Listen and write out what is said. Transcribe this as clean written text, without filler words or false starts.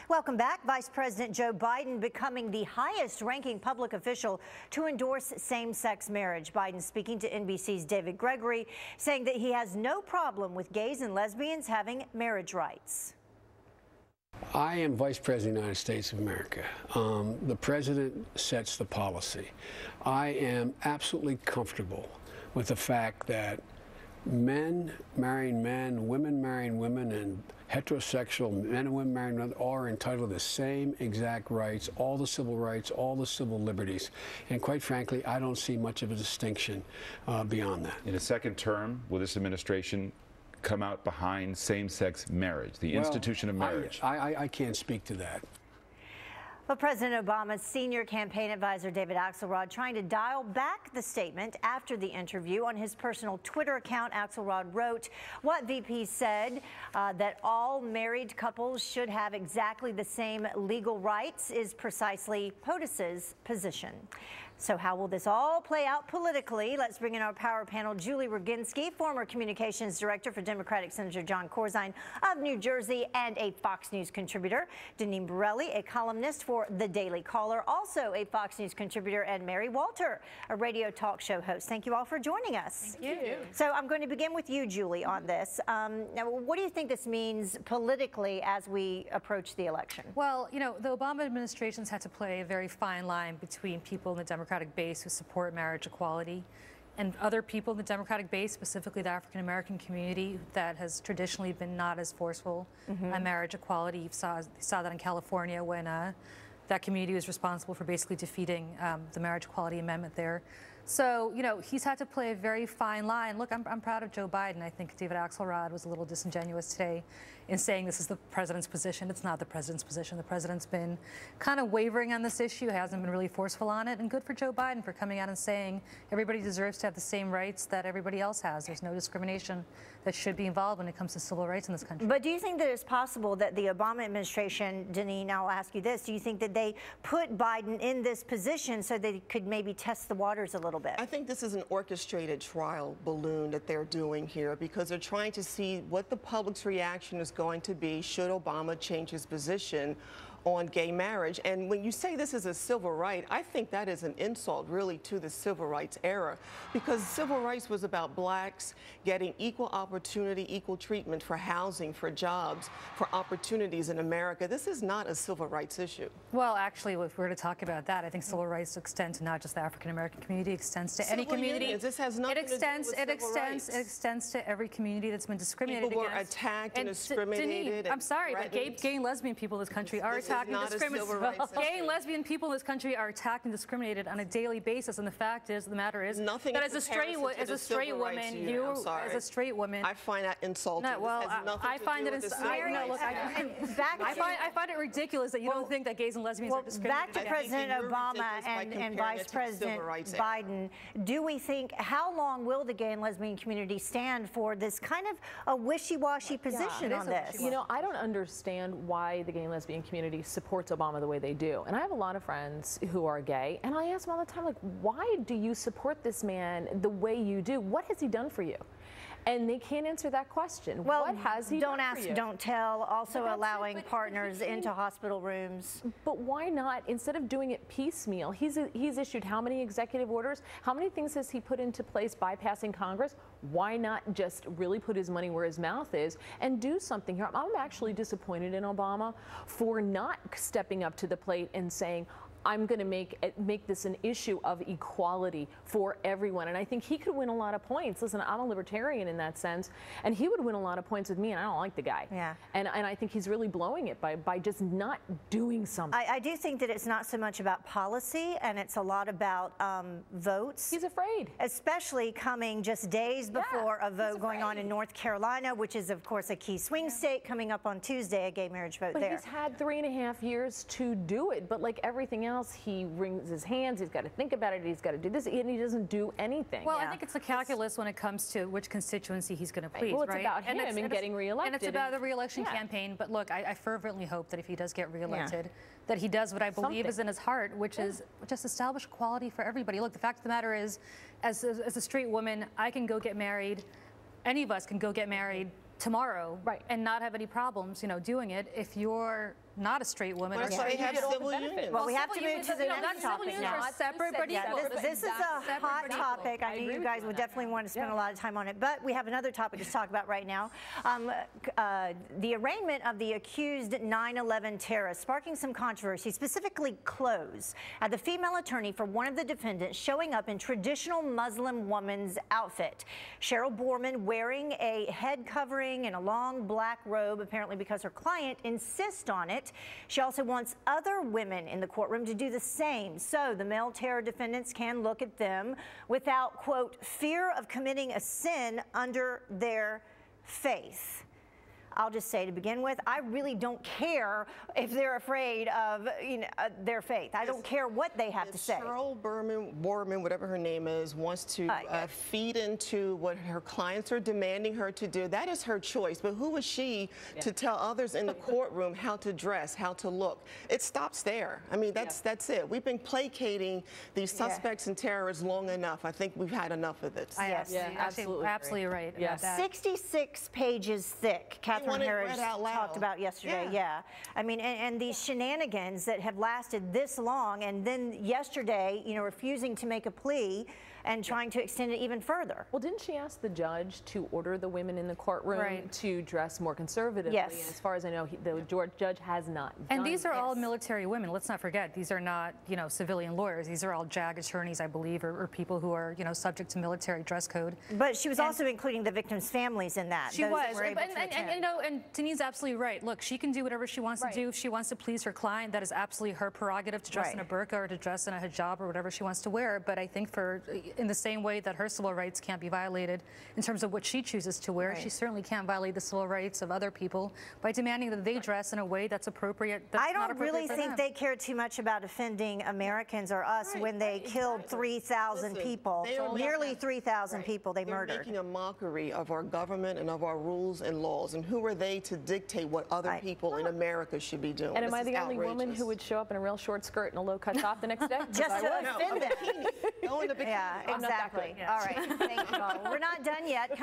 Welcome back. Vice President Joe Biden becoming the highest-ranking public official to endorse same-sex marriage. Biden speaking to NBC's David Gregory, saying that he has no problem with gays and lesbians having marriage rights. I am Vice President of the United States of America. The President sets the policy. I am absolutely comfortable with the fact that men marrying men, women marrying women, and heterosexual men and women marrying women are entitled to the same exact rights, all the civil rights, all the civil liberties. And quite frankly, I don't see much of a distinction beyond that. In a second term, will this administration come out behind same-sex marriage, the institution of marriage? I can't speak to that. Well, President Obama's senior campaign advisor, David Axelrod, trying to dial back the statement after the interview. On his personal Twitter account, Axelrod wrote what VP said, that all married couples should have exactly the same legal rights, is precisely POTUS's position. So how will this all play out politically? Let's bring in our power panel. Julie Roginsky, former communications director for Democratic Senator John Corzine of New Jersey and a Fox News contributor. Deneen Borelli, a columnist for The Daily Caller, also a Fox News contributor, and Mary Walter, a radio talk show host. Thank you all for joining us. Thank you. So I'm going to begin with you, Julie, on this. Now, what do you think this means politically as we approach the election? Well, you know, the Obama administration's had to play a very fine line between people in the Democratic base who support marriage equality and other people in the Democratic base, specifically the African-American community that has traditionally been not as forceful on marriage equality. You saw that in California when that community was responsible for basically defeating the marriage equality amendment there. So, you know, he's had to play a very fine line. Look, I'm proud of Joe Biden. I think David Axelrod was a little disingenuous today in saying this is the president's position. It's not the president's position. The president's been kind of wavering on this issue, hasn't been really forceful on it. And good for Joe Biden for coming out and saying everybody deserves to have the same rights that everybody else has. There's no discrimination that should be involved when it comes to civil rights in this country. But do you think that it's possible that the Obama administration, Deneen, I'll ask you this, do you think that they put Biden in this position so they could maybe test the waters a little bit? I think this is an orchestrated trial balloon that they're doing here because they're trying to see what the public's reaction is going to be should Obama change his position on gay marriage. And when you say this is a civil right, I think that is an insult really to the civil rights era, because civil rights was about blacks getting equal opportunity, equal treatment for housing, for jobs, for opportunities in America. This is not a civil rights issue. Well, actually, if we're to talk about that, I think civil rights extend to not just the African-American community, it extends to any community. Unions. This has nothing to do with civil rights. It extends to every community that's been discriminated against. People were attacked and discriminated. Deneen, I'm sorry, but gay and lesbian people in this country are attacked and discriminated. Gay and lesbian people in this country are attacked and discriminated on a daily basis, and the fact is, the matter is, nothing that as a straight woman, as a straight woman, I find that insulting. No, well, I find it I find it ridiculous that you don't think that gays and lesbians are discriminated. Back to President Obama and Vice President Biden, do we think, how long will the gay and lesbian community stand for this kind of a wishy-washy position on this? You know, I don't understand why the gay and lesbian community supports Obama the way they do. And I have a lot of friends who are gay, and I ask them all the time, like, why do you support this man the way you do? What has he done for you? And they can't answer that question. Well, what has he done for you? Don't tell, also allowing partners into hospital rooms. But why not, instead of doing it piecemeal, he's issued how many executive orders? How many things has he put into place bypassing Congress? Why not just really put his money where his mouth is and do something here? I'm actually disappointed in Obama for not stepping up to the plate and saying, I'm going to make this an issue of equality for everyone. And I think he could win a lot of points. Listen, I'm a libertarian in that sense, and he would win a lot of points with me, and I don't like the guy. Yeah. And I think he's really blowing it by just not doing something. I do think that it's not so much about policy, and it's a lot about votes. He's afraid. Especially coming just days before a vote going on in North Carolina, which is, of course, a key swing state coming up on Tuesday, a gay marriage vote there. But he's had 3.5 years to do it, but like everything else, he wrings his hands, he's got to think about it, he's got to do this, and he doesn't do anything. Well, I think it's the calculus when it comes to which constituency he's going to please, well, it's about him and getting reelected. And it's about the re-election campaign. But look, I fervently hope that if he does get re-elected, that he does what I believe is in his heart, which is just establish equality for everybody. Look, the fact of the matter is, as a straight woman, I can go get married. Any of us can go get married tomorrow and not have any problems, you know, doing it. If you're not a straight woman. Well, that's why they have civil unions. Well, we have to move to the next topic now. Separate but equal. This is a hot topic. I know you guys would definitely want to spend a lot of time on it, but we have another topic to talk about right now. The arraignment of the accused 9/11 terrorists sparking some controversy, specifically clothes. The female attorney for one of the defendants showing up in traditional Muslim woman's outfit. Cheryl Borman wearing a head covering and a long black robe, apparently because her client insists on it. She also wants other women in the courtroom to do the same, so the male terror defendants can look at them without, quote, fear of committing a sin under their faith. I'll just say to begin with, I really don't care if they're afraid of their faith. I don't care what they have to say. Cheryl Borman, whatever her name is, wants to feed into what her clients are demanding her to do. That is her choice. But who is she to tell others in the courtroom how to dress, how to look? It stops there. I mean, that's it. We've been placating these suspects and terrorists long enough. I think we've had enough of this. Yes, absolutely right. Yes. 66 pages thick. Catherine Harris talked about yesterday. Yeah. I mean, and these shenanigans that have lasted this long, and then yesterday, refusing to make a plea and trying to extend it even further. Well, didn't she ask the judge to order the women in the courtroom to dress more conservatively? Yes. And as far as I know, the judge has not. And these are all military women. Let's not forget, these are not, civilian lawyers. These are all JAG attorneys, I believe, or people who are, subject to military dress code. But she was also including the victims' families in that. She was. And Deneen's absolutely right. Look, she can do whatever she wants to do. If she wants to please her client, that is absolutely her prerogative to dress in a burqa or to dress in a hijab or whatever she wants to wear. But I think in the same way that her civil rights can't be violated in terms of what she chooses to wear, she certainly can't violate the civil rights of other people by demanding that they dress in a way that's appropriate. I don't really think they care too much about offending Americans or us when they killed 3,000 people, nearly 3,000 people they murdered. They're making a mockery of our government and of our rules and laws, and who are they to dictate what other people in America should be doing? And am I the only woman who would show up in a real short skirt and a low-cut top the next day? Just to offend them. Go in the bikini. Yeah, exactly. All right. Thank you all. We're not done yet.